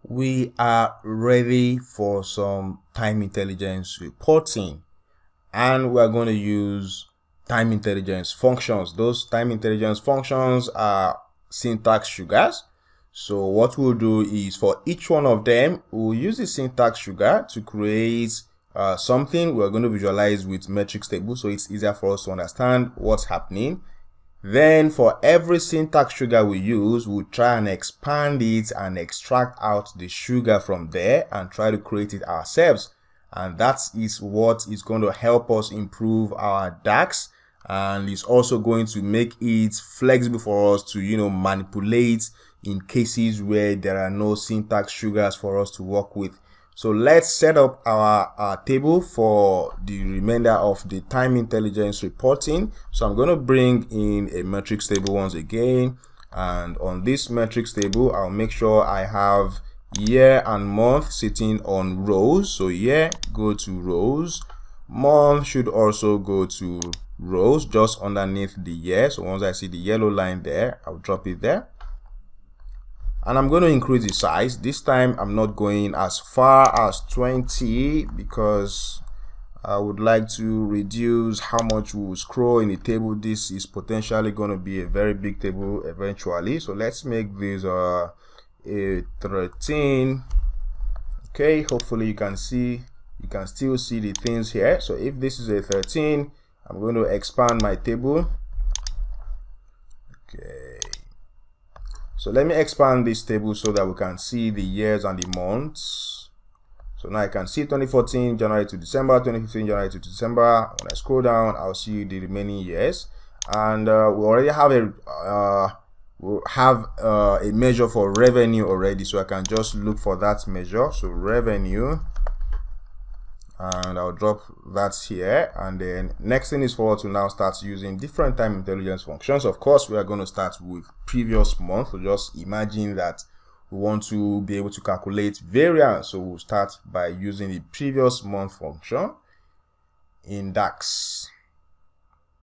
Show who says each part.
Speaker 1: We are ready for some time intelligence reporting, and we are going to use time intelligence functions. Those time intelligence functions are syntax sugars. So what we'll do is for each one of them, we'll use the syntax sugar to create something we're going to visualize with metrics table, so it's easier for us to understand what's happening. Then for every syntax sugar we use, we'll try and expand it and extract out the sugar from there and try to create it ourselves. And that is what is going to help us improve our DAX, and it's also going to make it flexible for us to, manipulate in cases where there are no syntax sugars for us to work with. So let's set up our table for the remainder of the time intelligence reporting. So I'm going to bring in a metrics table once again, and on this metrics table I'll make sure I have year and month sitting on rows. So year, go to rows, month should also go to rows just underneath the year. So once I see the yellow line there, I'll drop it there. And I'm going to increase the size. This time I'm not going as far as 20 because I would like to reduce how much we will scroll in the table. This is potentially going to be a very big table eventually. So let's make this a 13. Okay, hopefully you can still see the things here. So if this is a 13, I'm going to expand my table. Okay. So let me expand this table so that we can see the years and the months. So now I can see 2014 January to December, 2015 January to December. When I scroll down, I'll see the remaining years, and we already have a measure for revenue already. So I can just look for that measure. So revenue, and I'll drop that here. And then next thing is for us to now start using different time intelligence functions. Of course, we are going to start with previous month. So just imagine that we want to be able to calculate variance. So we'll start by using the previous month function in DAX.